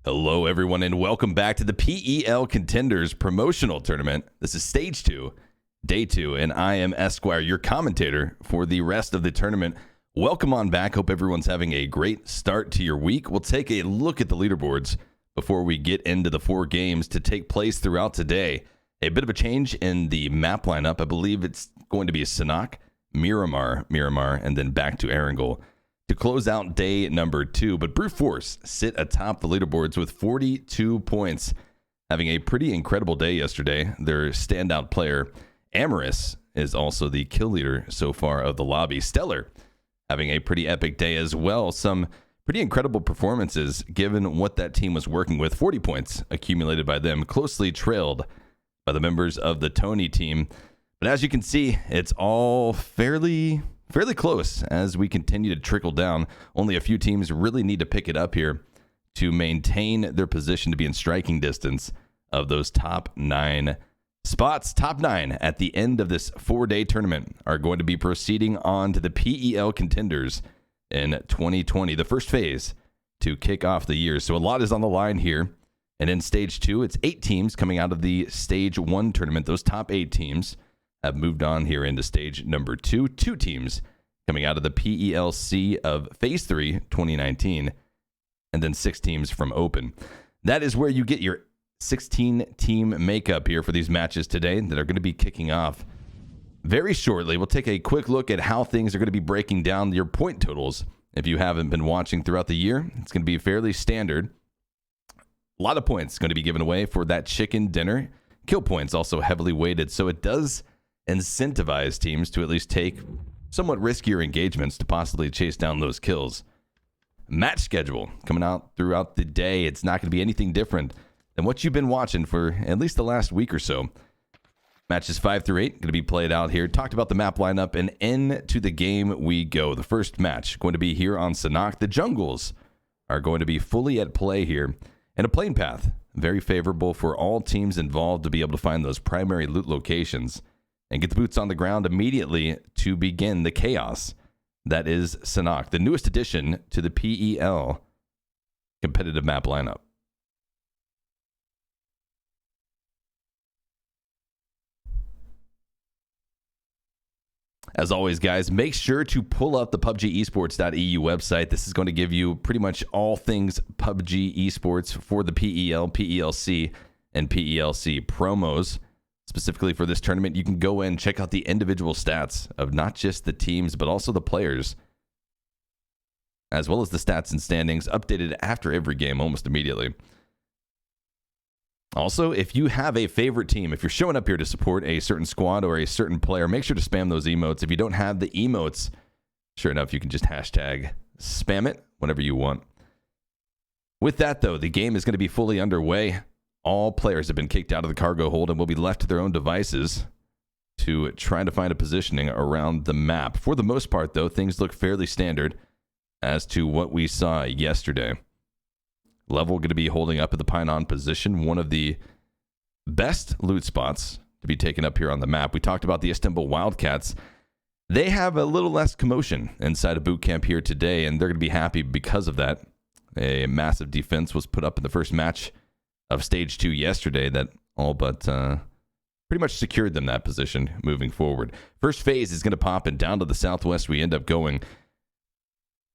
Hello, everyone, and welcome back to the PEL Contenders Promotional Tournament. This is Stage 2, Day 2, and I am Esquire, your commentator for the rest of the tournament. Welcome on back. Hope everyone's having a great start to your week. We'll take a look at the leaderboards before we get into the 4 games to take place throughout today. A bit of a change in the map lineup. I believe it's going to be Sanhok, Miramar, and then back to Erangel to close out day number 2. But Brute Force sit atop the leaderboards with 42 points, having a pretty incredible day yesterday. Their standout player, AmerouuS, is also the kill leader so far of the lobby. Stellar having a pretty epic day as well. Some pretty incredible performances given what that team was working with. 40 points accumulated by them, closely trailed by the members of the Tony team. But as you can see, it's all fairly close as we continue to trickle down. Only a few teams really need to pick it up here to maintain their position to be in striking distance of those top 9 spots. Top 9 at the end of this 4-day tournament are going to be proceeding on to the PEL Contenders in 2020, the first phase to kick off the year. So a lot is on the line here. And in Stage 2, it's 8 teams coming out of the Stage 1 tournament. Those top 8 teams have moved on here into stage number 2. 2 teams coming out of the PELC of Phase 3 2019, and then 6 teams from Open. That is where you get your 16-team makeup here for these matches today that are going to be kicking off very shortly. We'll take a quick look at how things are going to be breaking down your point totals. If you haven't been watching throughout the year, it's going to be fairly standard. A lot of points going to be given away for that chicken dinner. Kill points also heavily weighted, so it does incentivize teams to at least take somewhat riskier engagements to possibly chase down those kills. Match schedule coming out throughout the day. It's not going to be anything different than what you've been watching for at least the last week or so. Matches 5 through 8 going to be played out here. Talked about the map lineup, and into the game we go. The first match going to be here on Sanhok. The jungles are going to be fully at play here, and a plane path very favorable for all teams involved to be able to find those primary loot locations and get the boots on the ground immediately to begin the chaos that is Sanhok, the newest addition to the PEL competitive map lineup. As always, guys, make sure to pull up the PUBGesports.eu website. This is going to give you pretty much all things PUBG esports for the PEL, PELC, and PELC promos. Specifically for this tournament, you can go in and check out the individual stats of not just the teams, but also the players, as well as the stats and standings updated after every game almost immediately. Also, if you have a favorite team, if you're showing up here to support a certain squad or a certain player, make sure to spam those emotes. If you don't have the emotes, sure enough, you can just hashtag spam it whenever you want. With that, though, the game is going to be fully underway. All players have been kicked out of the cargo hold and will be left to their own devices to try to find a positioning around the map. For the most part, though, things look fairly standard as to what we saw yesterday. Level going to be holding up at the Pine-On position, one of the best loot spots to be taken up here on the map. We talked about the Istanbul Wildcats. They have a little less commotion inside of boot camp here today, and they're going to be happy because of that. A massive defense was put up in the first match of Stage 2 yesterday that all but pretty much secured them that position moving forward. First phase is going to pop, and down to the southwest we end up going.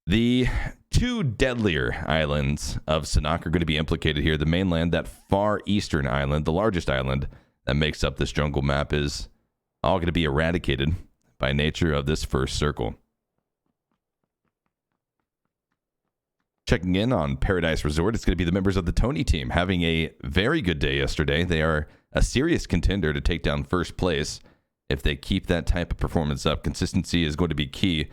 The 2 deadlier islands of Sanhok are going to be implicated here. The mainland, that far eastern island, the largest island that makes up this jungle map, is all going to be eradicated by nature of this first circle. Checking in on Paradise Resort, it's going to be the members of the Tony team having a very good day yesterday. They are a serious contender to take down first place. If they keep that type of performance up, consistency is going to be key.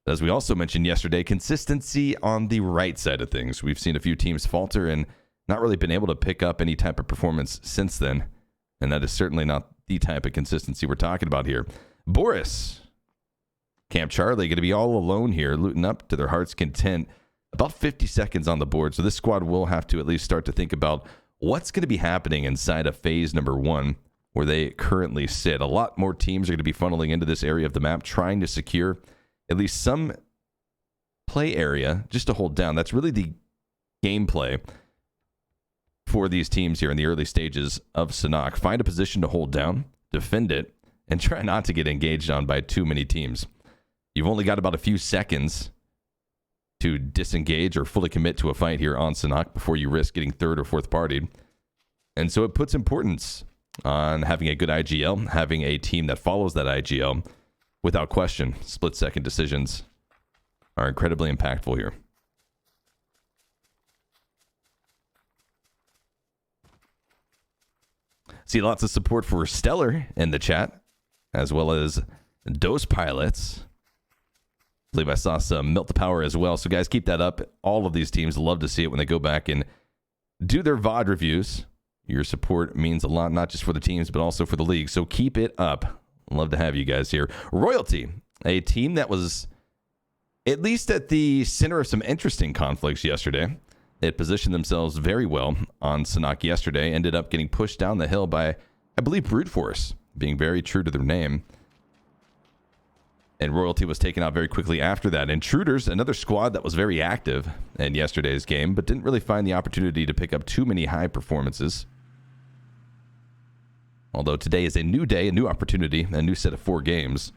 As we also mentioned yesterday, consistency on the right side of things. We've seen a few teams falter and not really been able to pick up any type of performance since then. And that is certainly not the type of consistency we're talking about here. Boris, Camp Charlie, going to be all alone here, looting up to their heart's content. About 50 seconds on the board, so this squad will have to at least start to think about what's going to be happening inside of phase number 1, where they currently sit. A lot more teams are going to be funneling into this area of the map, trying to secure at least some play area just to hold down. That's really the gameplay for these teams here in the early stages of Sanhok. Find a position to hold down, defend it, and try not to get engaged on by too many teams. You've only got about a few seconds to disengage or fully commit to a fight here on Sanhok before you risk getting third or fourth partied. And so it puts importance on having a good IGL, having a team that follows that IGL. Without question, split-second decisions are incredibly impactful here. See lots of support for Stellar in the chat, as well as Dose Pilots. I believe I saw some Melt the Power as well. So guys, keep that up. All of these teams love to see it when they go back and do their VOD reviews. Your support means a lot, not just for the teams, but also for the league. So keep it up. Love to have you guys here. Royalty, a team that was at least at the center of some interesting conflicts yesterday. They had positioned themselves very well on Sanhok yesterday. Ended up getting pushed down the hill by, I believe, Brute Force, being very true to their name. And Royalty was taken out very quickly after that. Intruders, another squad that was very active in yesterday's game, but didn't really find the opportunity to pick up too many high performances. Although today is a new day, a new opportunity, a new set of 4 games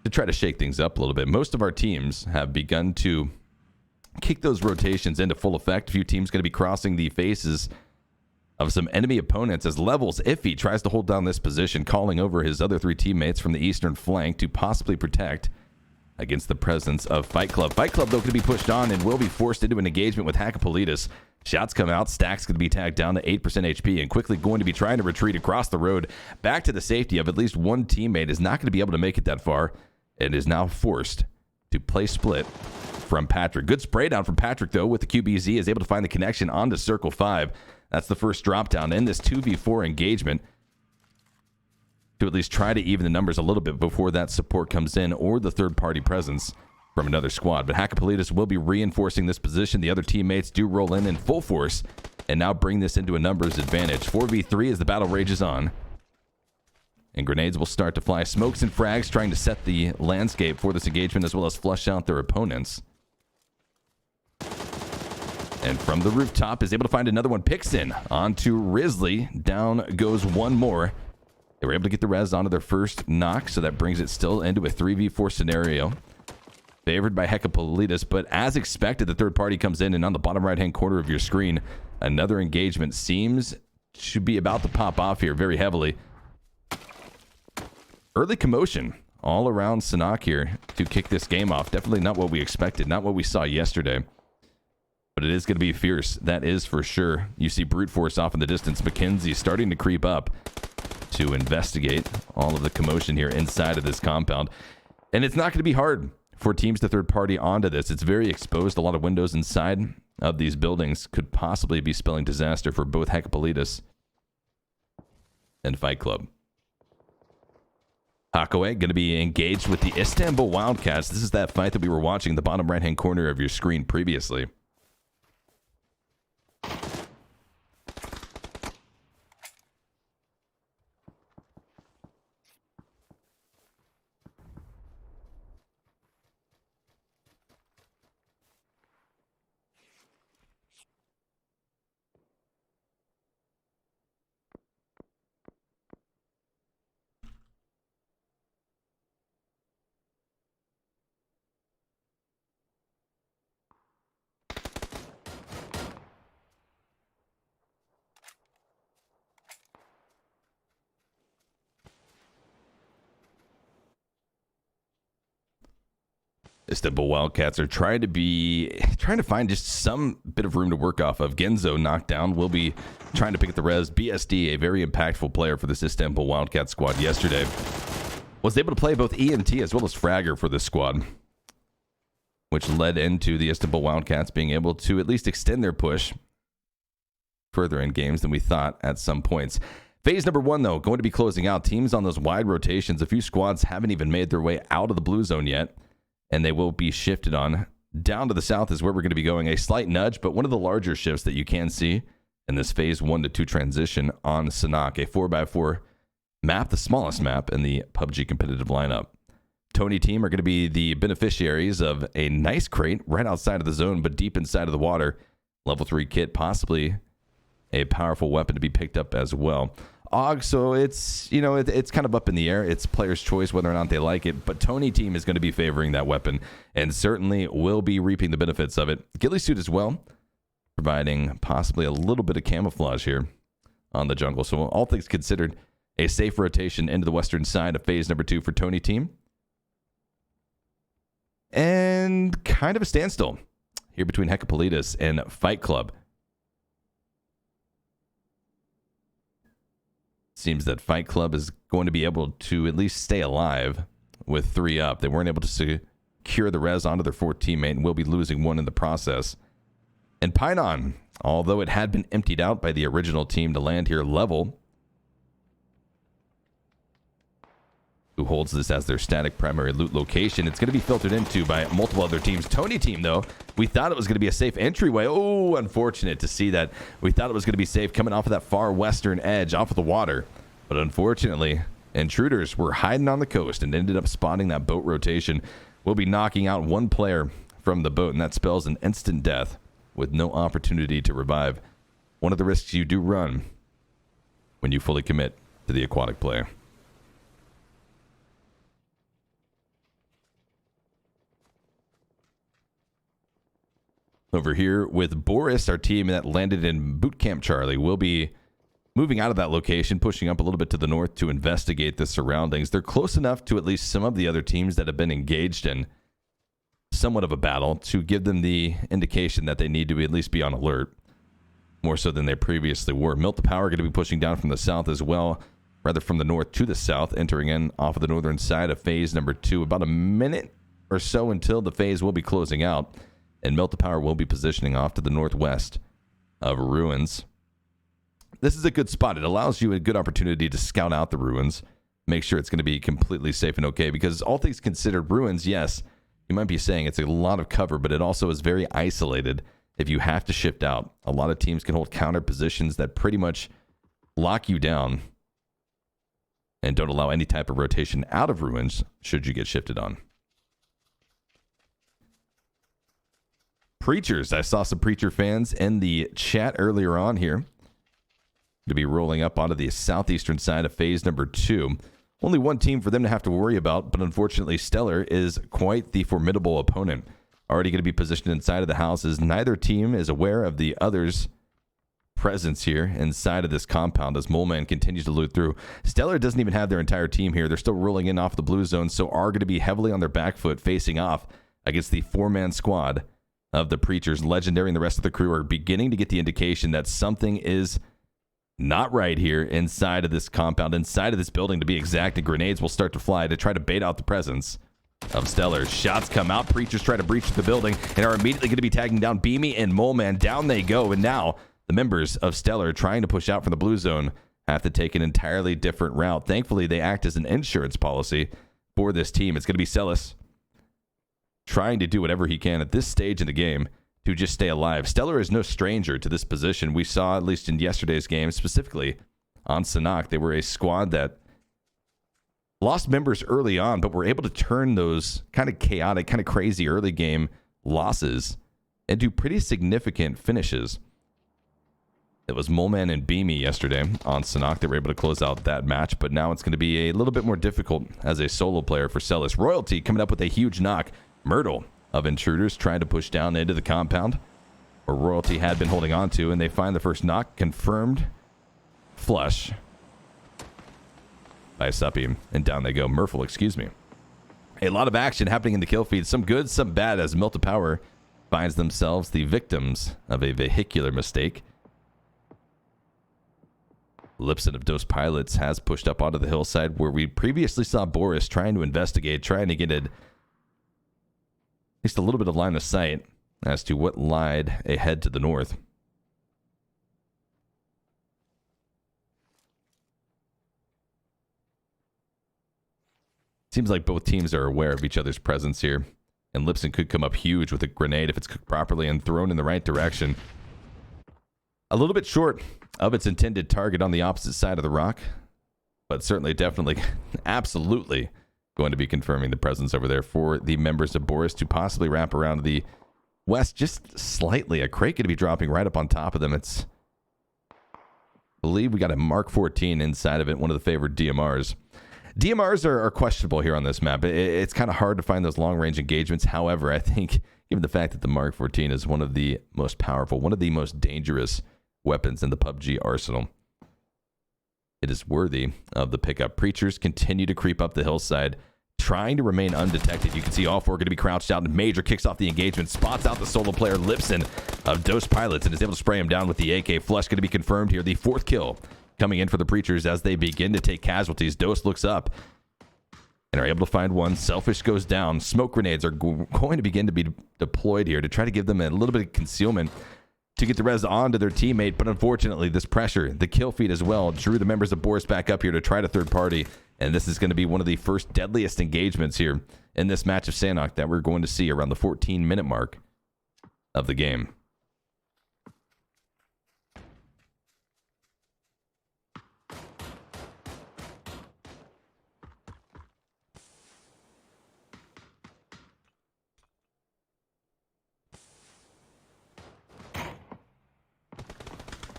to try to shake things up a little bit. Most of our teams have begun to kick those rotations into full effect. A few teams going to be crossing the faces of some enemy opponents as Levels Iffy tries to hold down this position, calling over his other 3 teammates from the eastern flank to possibly protect against the presence of Fight Club. Fight Club, though, going to be pushed on and will be forced into an engagement with Hakkapeliittas. Shots come out. staXx going to be tagged down to 8% HP and quickly going to be trying to retreat across the road back to the safety of at least one teammate. Is not going to be able to make it that far and is now forced to play split from Patrick. Good spray down from Patrick, though, with the QBZ. Is able to find the connection onto Circle 5. That's the first drop down in this 2v4 engagement to at least try to even the numbers a little bit before that support comes in or the third-party presence from another squad. But Hakkapeliittas will be reinforcing this position. The other teammates do roll in full force and now bring this into a numbers advantage. 4v3 as the battle rages on. And grenades will start to fly. Smokes and frags trying to set the landscape for this engagement as well as flush out their opponents. And from the rooftop is able to find another one. Pikzen onto Risley. Down goes one more. They were able to get the res onto their first knock, so that brings it still into a 3v4 scenario. Favored by Hakkapeliittas, but as expected, the third party comes in, and on the bottom right-hand corner of your screen, another engagement seems to be about to pop off here very heavily. Early commotion all around Sanhok here to kick this game off. Definitely not what we expected, not what we saw yesterday. But it is going to be fierce. That is for sure. You see Brute Force off in the distance. McKenzie starting to creep up to investigate all of the commotion here inside of this compound. And it's not going to be hard for teams to third party onto this. It's very exposed. A lot of windows inside of these buildings could possibly be spelling disaster for both Hakkapeliittas and Fight Club. HaKoHe going to be engaged with the Istanbul Wildcats. This is that fight that we were watching in the bottom right-hand corner of your screen previously. Istanbul Wildcats are trying to find just some bit of room to work off of. Genzo knocked down. Will be trying to pick up the res. BSD, a very impactful player for this Istanbul Wildcat squad yesterday, was able to play both ENT as well as Fragger for this squad, which led into the Istanbul Wildcats being able to at least extend their push further in games than we thought at some points. Phase number 1, though, going to be closing out. Teams on those wide rotations. A few squads haven't even made their way out of the blue zone yet, and they will be shifted on. Down to the south is where we're going to be going. A slight nudge, but one of the larger shifts that you can see in this phase 1 to 2 transition on Sanhok. A 4x4 map, the smallest map in the PUBG competitive lineup. Tony team are going to be the beneficiaries of a nice crate right outside of the zone, but deep inside of the water. Level 3 kit, possibly a powerful weapon to be picked up as well. AUG, so it's, you know, it's kind of up in the air. It's player's choice whether or not they like it, but Tony team is going to be favoring that weapon and certainly will be reaping the benefits of it. Ghillie suit as well, providing possibly a little bit of camouflage here on the jungle. So all things considered, a safe rotation into the western side of phase number 2 for Tony team. And kind of a standstill here between Hakkapeliittas and Fight Club. Seems that Fight Club is going to be able to at least stay alive with 3 up. They weren't able to secure the res onto their 4th teammate and will be losing 1 in the process. And Pynon, although it had been emptied out by the original team to land here level, who holds this as their static primary loot location, it's going to be filtered into by multiple other teams. Tony team, though, we thought it was going to be a safe entryway. Oh, unfortunate to see that. We thought it was going to be safe coming off of that far western edge, off of the water. But unfortunately, intruders were hiding on the coast and ended up spotting that boat rotation. We'll be knocking out 1 player from the boat, and that spells an instant death with no opportunity to revive. One of the risks you do run when you fully commit to the aquatic play. Over here with Boris, our team that landed in Boot Camp Charlie will be moving out of that location, pushing up a little bit to the north to investigate the surroundings. They're close enough to at least some of the other teams that have been engaged in somewhat of a battle to give them the indication that they need to at least be on alert, more so than they previously were. Mylta going to be pushing down from the south as well, rather from the north to the south, entering in off of the northern side of phase number 2. About a minute or so until the phase will be closing out. And Mylta will be positioning off to the northwest of ruins. This is a good spot. It allows you a good opportunity to scout out the ruins, make sure it's going to be completely safe and okay, because all things considered, ruins, yes, you might be saying it's a lot of cover, but it also is very isolated if you have to shift out. A lot of teams can hold counter positions that pretty much lock you down and don't allow any type of rotation out of ruins should you get shifted on. Preachers. I saw some Preacher fans in the chat earlier on here. To be rolling up onto the southeastern side of phase number 2. Only 1 team for them to have to worry about, but unfortunately Stellar is quite the formidable opponent. Already going to be positioned inside of the houses. Neither team is aware of the other's presence here inside of this compound as Moleman continues to loot through. Stellar doesn't even have their entire team here. They're still rolling in off the blue zone, so are going to be heavily on their back foot facing off against the 4-man squad of the Preachers. Legendary and the rest of the crew are beginning to get the indication that something is not right here inside of this compound, inside of this building to be exact, and grenades will start to fly to try to bait out the presence of Stellar. Shots come out. Preachers try to breach the building and are immediately going to be tagging down Beamy and Moleman. Down they go, and now the members of Stellar trying to push out from the blue zone have to take an entirely different route. Thankfully, they act as an insurance policy for this team. It's going to be Celis trying to do whatever he can at this stage in the game to just stay alive. Stellar is no stranger to this position. We saw, at least in yesterday's game, specifically on Sanhok, they were a squad that lost members early on, but were able to turn those kind of chaotic, kind of crazy early game losses into pretty significant finishes. It was Moleman and Beamy yesterday on Sanhok. They were able to close out that match, but now it's going to be a little bit more difficult as a solo player for Celis. Royalty coming up with a huge knock. Myrtle of Intruders trying to push down into the compound where Royalty had been holding on to, and they find the first knock. Confirmed flush by Suppy, and down they go. Murfle, excuse me. A lot of action happening in the kill feed. Some good, some bad, as Mylta finds themselves the victims of a vehicular mistake. Lipsin of Dose Pilots has pushed up onto the hillside where we previously saw Boris trying to investigate, trying to get at least a little bit of line of sight as to what lied ahead to the north. Seems like both teams are aware of each other's presence here, and Lipsin could come up huge with a grenade if it's cooked properly and thrown in the right direction. A little bit short of its intended target on the opposite side of the rock, but certainly, definitely, absolutely going to be confirming the presence over there for the members of Boris to possibly wrap around to the west just slightly. A crate going to be dropping right up on top of them. It's believe we got a Mark 14 inside of it, one of the favored DMRs. DMRs are questionable here on this map. It's kind of hard to find those long-range engagements. However, I think given the fact that the Mark 14 is one of the most powerful, one of the most dangerous weapons in the PUBG arsenal, it is worthy of the pickup. Preachers continue to creep up the hillside, trying to remain undetected. You can see all four going to be crouched out, and Major kicks off the engagement, spots out the solo player Lipsin of Dose Pilots, and is able to spray him down with the AK. Flush going to be confirmed here. The fourth kill coming in for the Preachers as they begin to take casualties. Dose looks up and are able to find one. Selfish goes down. Smoke grenades are going to begin to be deployed here to try to give them a little bit of concealment to get the res onto their teammate, but unfortunately this pressure, the kill feed as well, drew the members of Boris back up here to try to third party, and this is going to be one of the first deadliest engagements here in this match of Sanhok that we're going to see around the 14-minute mark of the game.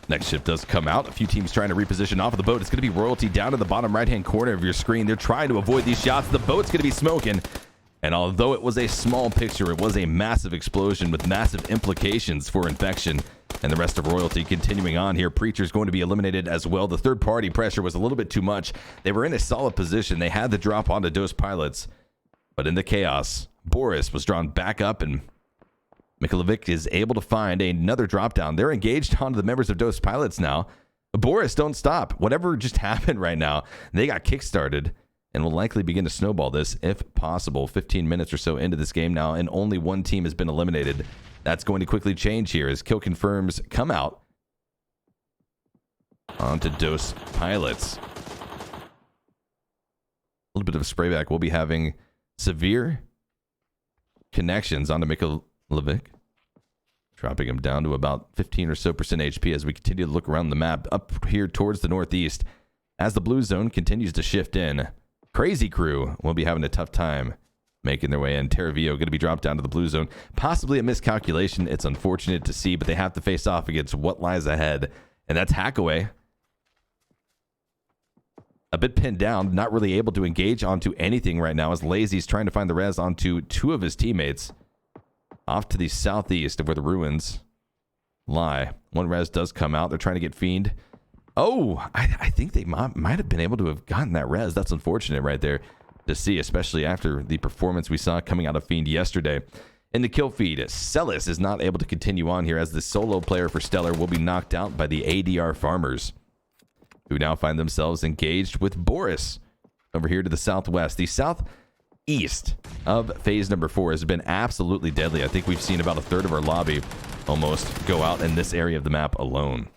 Next ship does come out. A few teams trying to reposition off of the boat. It's going to be Royalty down to the bottom right-hand corner of your screen. They're trying to avoid these shots. The boat's going to be smoking. And although it was a small picture, it was a massive explosion with massive implications for Infection and the rest of Royalty. Continuing on here, Preacher's going to be eliminated as well. The third-party pressure was a little bit too much. They were in a solid position. They had the drop onto Dose Pilots. But in the chaos, Boris was drawn back up, and Mkaelovich is able to find another drop down. They're engaged onto the members of Dose Pilots now. Boris, don't stop. Whatever just happened right now, they got kickstarted and will likely begin to snowball this if possible. 15 minutes or so into this game now, and only one team has been eliminated. That's going to quickly change here as kill confirms come out onto Dose Pilots. A little bit of a sprayback. We'll be having severe connections onto Mkaelovich, dropping him down to about 15 or so % HP as we continue to look around the map up here towards the northeast. As the blue zone continues to shift in, CrazyCrew will be having a tough time making their way in. STaravillo going to be dropped down to the blue zone. Possibly a miscalculation. It's unfortunate to see, but they have to face off against what lies ahead, and that's HaKoHe. A bit pinned down, not really able to engage onto anything right now as Lazy's trying to find the res onto two of his teammates off to the southeast of where the ruins lie. One res does come out. They're trying to get Fiend. Oh, I think they might have been able to have gotten that res. That's unfortunate right there to see, especially after the performance we saw coming out of Fiend yesterday. In the kill feed, Celis is not able to continue on here as the solo player for Stellar will be knocked out by the ADR farmers, who now find themselves engaged with Boris over here to the southwest. The southeast of phase number 4 has been absolutely deadly. I think we've seen about a third of our lobby almost go out in this area of the map alone.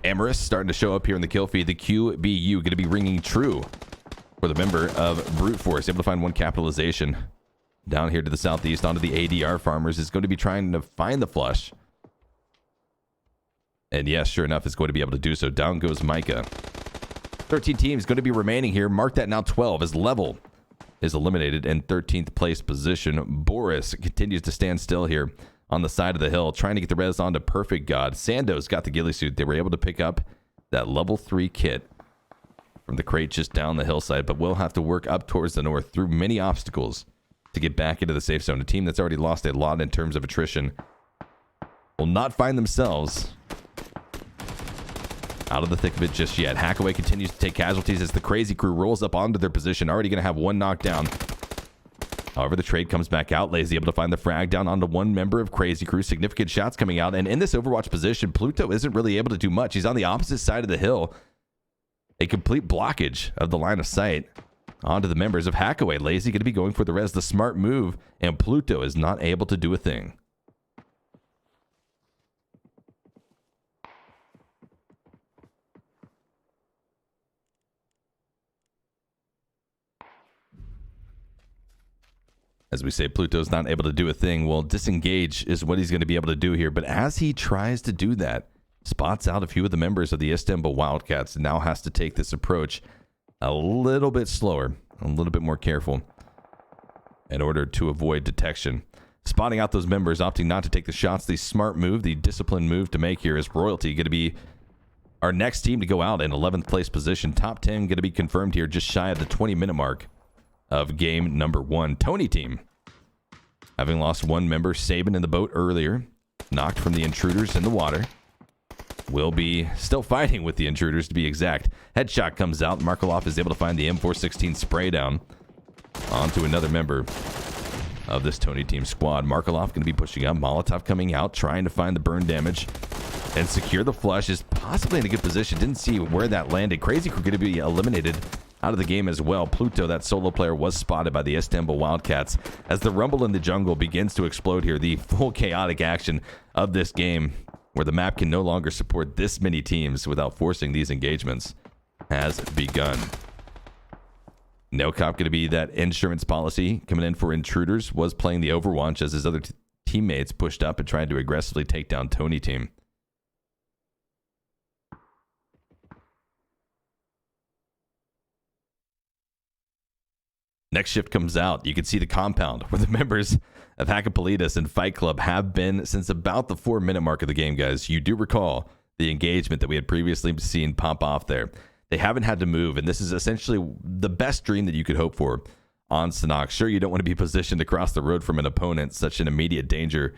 AmerouuS starting to show up here in the kill feed. The QBU going to be ringing true for the member of Brute Force, able to find one capitalization. Down here to the southeast onto the ADR farmers is going to be trying to find the flush. And yes, sure enough, it's going to be able to do so. Down goes Myca. 13 teams going to be remaining here. Mark that now 12 as Level is eliminated in 13th place position. Boris continues to stand still here on the side of the hill, trying to get the res onto perfectgod. Sando's got the ghillie suit. They were able to pick up that level 3 kit from the crate just down the hillside, but will have to work up towards the north through many obstacles to get back into the safe zone. A team that's already lost a lot in terms of attrition will not find themselves out of the thick of it just yet. HaKoHe continues to take casualties as the CrazyCrew rolls up onto their position, already going to have one knockdown. However, the trade comes back out. Lazy able to find the frag down onto one member of CrazyCrew. Significant shots coming out. And in this Overwatch position, Pluto isn't really able to do much. He's on the opposite side of the hill. A complete blockage of the line of sight onto the members of HaKoHe. Lazy going to be going for the res. The smart move. And Pluto is not able to do a thing. As we say, Pluto's not able to do a thing. Well, disengage is what he's going to be able to do here. But as he tries to do that, spots out a few of the members of the Istanbul Wildcats, now has to take this approach a little bit slower, a little bit more careful. in order to avoid detection. Spotting out those members, opting not to take the shots. The smart move, the disciplined move to make here is Royalty going to be our next team to go out in 11th place position. Top 10 going to be confirmed here just shy of the 20-minute mark of game number 1. Tony team, having lost one member, Saban in the boat earlier, knocked from the Intruders in the water, will be still fighting with the Intruders to be exact. Headshot comes out. Mkaelovich is able to find the M416 spray down onto another member of this Tony team squad. Mkaelovich going to be pushing up. Molotov coming out, trying to find the burn damage and secure the flush. Is possibly in a good position. Didn't see where that landed. CrazyCrew going to be eliminated out of the game as well. Pluto, that solo player, was spotted by the Istanbul Wildcats. As the rumble in the jungle begins to explode here, the full chaotic action of this game, where the map can no longer support this many teams without forcing these engagements, has begun. No cop going to be that insurance policy coming in for Intruders. Was playing the Overwatch as his other teammates pushed up and tried to aggressively take down Tony team. Next shift comes out. You can see the compound where the members of Hakkapeliittas and Fight Club have been since about the 4-minute mark of the game, guys. You do recall the engagement that we had previously seen pop off there. They haven't had to move, and this is essentially the best dream that you could hope for on Sanhok. Sure, you don't want to be positioned across the road from an opponent. Such an immediate danger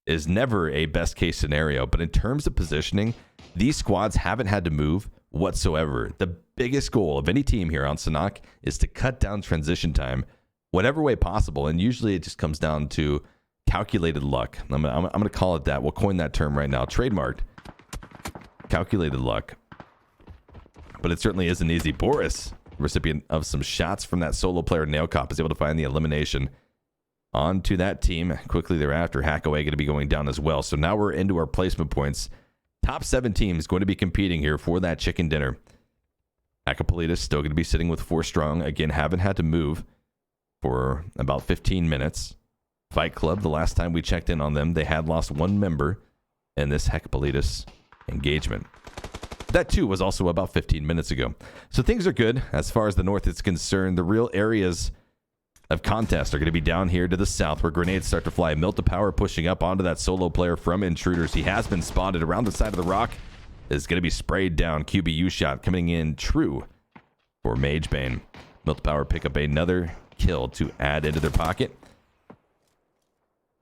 is never a best-case scenario. But in terms of positioning, these squads haven't had to move whatsoever. The biggest goal of any team here on Sanhok is to cut down transition time whatever way possible, and usually it just comes down to calculated luck. I'm going to call it that. We'll coin that term right now. Trademarked. Calculated luck. But it certainly isn't easy. Boris, recipient of some shots from that solo player, Nailcop, is able to find the elimination onto that team. Quickly thereafter, HaKoHe going to be going down as well. So now we're into our placement points. Top 7 teams going to be competing here for that chicken dinner. Hakkapeliittas still going to be sitting with 4 strong. Again, haven't had to move for about 15 minutes. Fight Club, the last time we checked in on them, they had lost 1 member in this Hakkapeliittas engagement. That too was also about 15 minutes ago. So things are good as far as the north is concerned. The real areas of contest are going to be down here to the south, where grenades start to fly. Mkaelovich pushing up onto that solo player from Intruders. He has been spotted around the side of the rock. Is going to be sprayed down. QBU shot coming in true for Magebane. Mkaelovich pick up another kill to add into their pocket.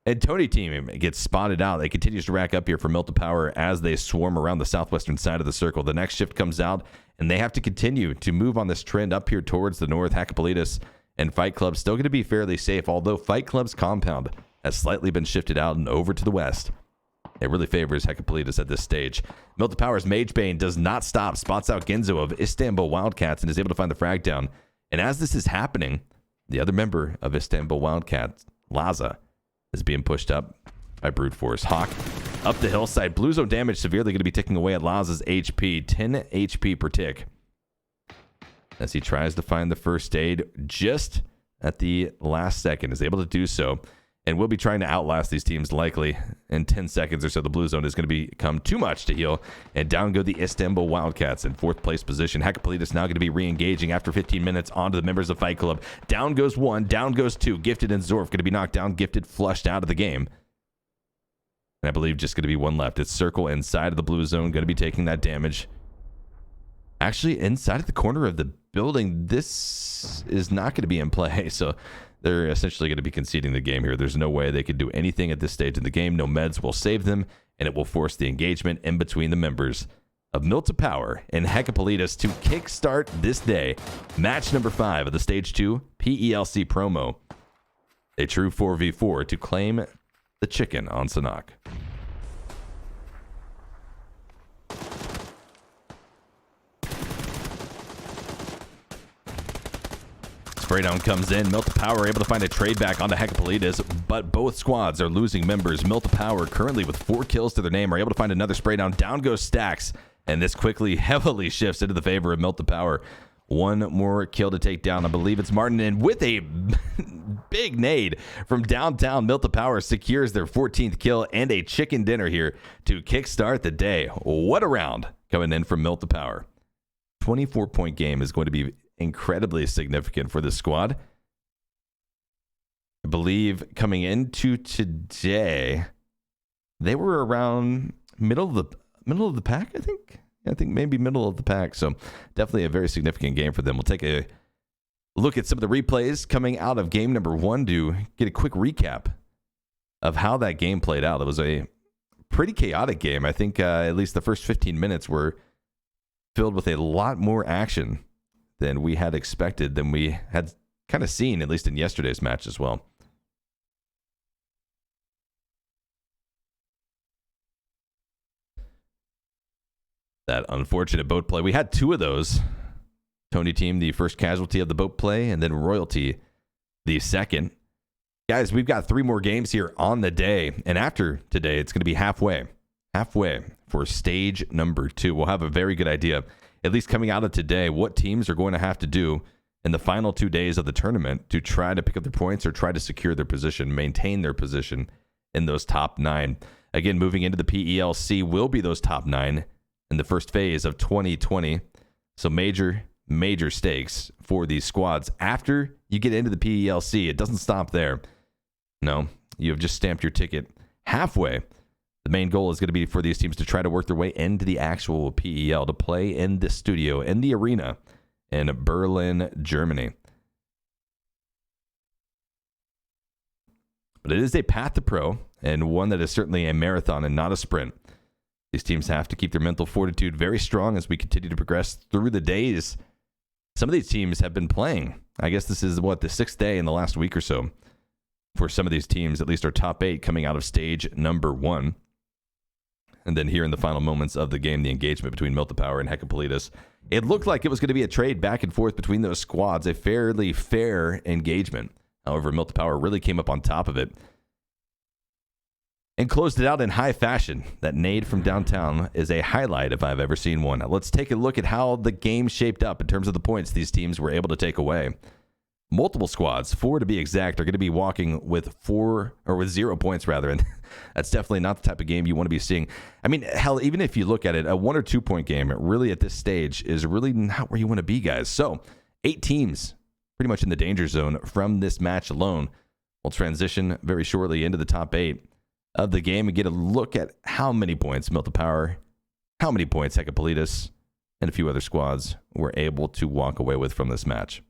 And Tony team gets spotted out. They continues to rack up here for Mkaelovich as they swarm around the southwestern side of the circle. The next shift comes out, and they have to continue to move on this trend up here towards the north. Hakkapeliittas and Fight Club still going to be fairly safe, although Fight Club's compound has slightly been shifted out and over to the west. It really favors Hakkapeliittas at this stage. Mkaelovich's Magebane does not stop, spots out Genzo of Istanbul Wildcats, and is able to find the frag down. And as this is happening, the other member of Istanbul Wildcats, Laza, is being pushed up by brute force. Hawk up the hillside. Blue zone damage severely going to be ticking away at Laza's HP. 10 HP per tick as he tries to find the first aid just at the last second. Is able to do so, and we'll be trying to outlast these teams likely in 10 seconds or so. The blue zone is going to become too much to heal, and down go the Istanbul Wildcats in 4th place position. Hakkapeliittas now going to be re-engaging after 15 minutes onto the members of Fight Club. Down goes 1, down goes 2. Gifted and ZorF going to be knocked down. Gifted flushed out of the game. And I believe just going to be 1 left. It's Circle inside of the blue zone, going to be taking that damage. Actually, inside of the corner of the building, this is not going to be in play, so they're essentially going to be conceding the game here. There's no way they could do anything at this stage in the game. No meds will save them, and it will force the engagement in between the members of Mkaelovich and Hakkapeliittas to kickstart this day. Match number 5 of the Stage 2 PELC promo. A true 4v4 to claim the chicken on Sanhok. Spraydown comes in. Mkaelovich able to find a trade back onto Hakkapeliittas, but both squads are losing members. Mkaelovich, currently with 4 kills to their name, are able to find another spraydown. Down goes staXx, and this quickly, heavily shifts into the favor of Mkaelovich. 1 more kill to take down. I believe it's Martin, and with a big nade from downtown, Mkaelovich secures their 14th kill and a chicken dinner here to kickstart the day. What a round coming in from Mkaelovich. 24-point game is going to be incredibly significant for this squad. I believe coming into today, they were around middle of the pack, I think. I think maybe middle of the pack. So definitely a very significant game for them. We'll take a look at some of the replays coming out of game number 1 to get a quick recap of how that game played out. It was a pretty chaotic game. I think at least the first 15 minutes were filled with a lot more action than we had expected, than we had kind of seen, at least in yesterday's match as well. That unfortunate boat play. We had 2 of those. Tony Team, the first casualty of the boat play, and then Royalty, the second. Guys, we've got 3 more games here on the day. And after today, it's going to be halfway for stage number 2. We'll have a very good idea, at least coming out of today, what teams are going to have to do in the final 2 days of the tournament to try to pick up their points or try to secure their position, maintain their position in those top 9. Again, moving into the PELC will be those top 9 in the first phase of 2020. So major stakes for these squads. After you get into the PELC, it doesn't stop there. No, you have just stamped your ticket halfway. The main goal is going to be for these teams to try to work their way into the actual PEL, to play in the studio, in the arena in Berlin, Germany. But it is a path to pro, and one that is certainly a marathon and not a sprint. These teams have to keep their mental fortitude very strong as we continue to progress through the days. Some of these teams have been playing. I guess this is, the 6th day in the last week or so for some of these teams, at least our top 8 coming out of stage number 1. And then here in the final moments of the game, the engagement between Mkaelovich and Hakkapeliittas. It looked like it was going to be a trade back and forth between those squads, a fairly fair engagement. However, Mkaelovich really came up on top of it and closed it out in high fashion. That nade from downtown is a highlight if I've ever seen one. Now, let's take a look at how the game shaped up in terms of the points these teams were able to take away. Multiple squads, 4 to be exact, are going to be walking with 0 points rather, and that's definitely not the type of game you want to be seeing. I mean, hell, even if you look at it, a 1 or 2 point game, really at this stage is really not where you want to be, guys. So, 8 teams pretty much in the danger zone from this match alone. We'll transition very shortly into the top 8 of the game and get a look at how many points Mkaelovich, how many points Hakkapeliittas, and a few other squads were able to walk away with from this match.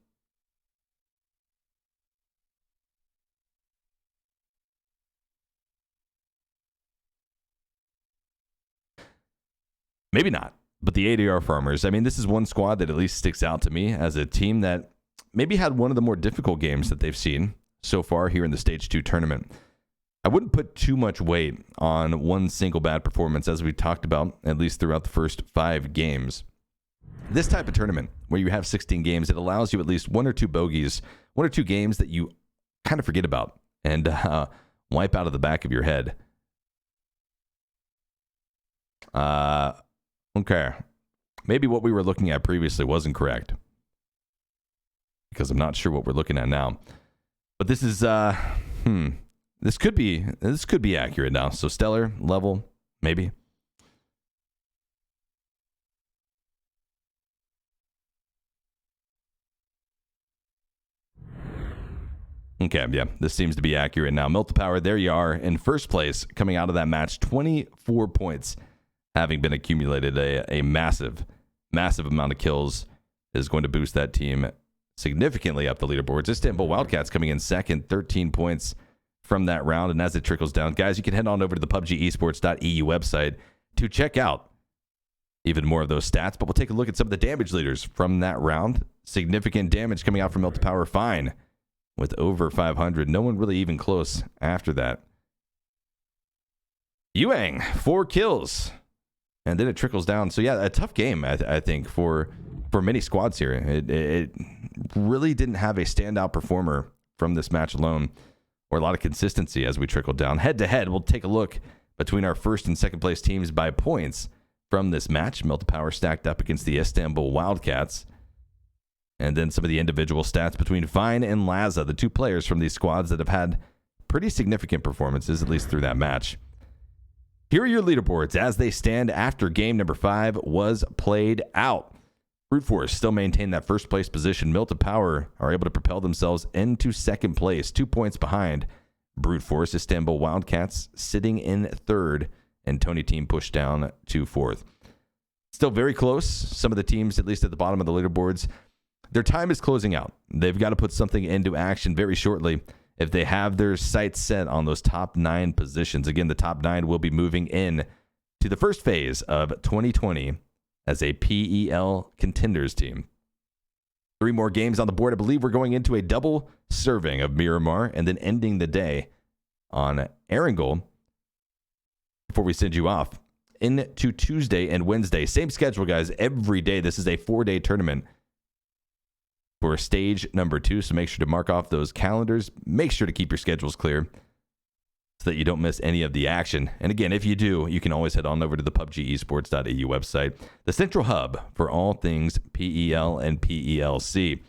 Maybe not, but the ADR Farmers, I mean, this is one squad that at least sticks out to me as a team that maybe had one of the more difficult games that they've seen so far here in the Stage 2 tournament. I wouldn't put too much weight on one single bad performance, as we talked about, at least throughout the first 5 games. This type of tournament, where you have 16 games, it allows you at least 1 or 2 bogeys, 1 or 2 games that you kind of forget about and wipe out of the back of your head. Okay. Maybe what we were looking at previously wasn't correct, because I'm not sure what we're looking at now. But this is, this could be accurate now. So stellar level, maybe. Okay, yeah, this seems to be accurate now. Mkaelovich, there you are in first place coming out of that match. 24 points having been accumulated. A massive amount of kills is going to boost that team significantly up the leaderboards. Istanbul Wildcats coming in second, 13 points from that round. And as it trickles down, guys, you can head on over to the PUBGesports.eu website to check out even more of those stats. But we'll take a look at some of the damage leaders from that round. Significant damage coming out from Mkaelovich, fine, with over 500. No one really even close after that. Yuang, 4 kills. And then it trickles down. So, yeah, a tough game, I think, for many squads here. It really didn't have a standout performer from this match alone, or a lot of consistency as we trickle down. Head-to-head, we'll take a look between our first and second place teams by points from this match. Mkaelovich stacked up against the Istanbul Wildcats. And then some of the individual stats between Fine and Laza, the 2 players from these squads that have had pretty significant performances, at least through that match. Here are your leaderboards as they stand after game number 5 was played out. Brute Force still maintain that first place position. Mill to Power are able to propel themselves into second place, 2 points behind Brute Force. Istanbul Wildcats sitting in third, and Tony Team pushed down to fourth. Still very close. Some of the teams, at least at the bottom of the leaderboards, their time is closing out. They've got to put something into action very shortly if they have their sights set on those top 9 positions. Again, the top 9 will be moving in to the first phase of 2020 as a PEL Contenders team. 3 more games on the board. I believe we're going into a double serving of Miramar and then ending the day on Erangel before we send you off into Tuesday and Wednesday. Same schedule, guys, every day. This is a 4-day tournament for stage number 2, so make sure to mark off those calendars. Make sure to keep your schedules clear so that you don't miss any of the action. And again, if you do, you can always head on over to the PUBGesports.eu website, the central hub for all things PEL and PELC.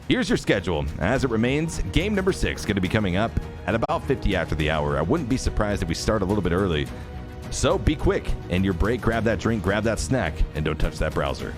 Here's your schedule as it remains. Game number 6 going to be coming up at about 50 after the hour. I wouldn't be surprised if we start a little bit early. So be quick in your break, grab that drink, grab that snack, and don't touch that browser.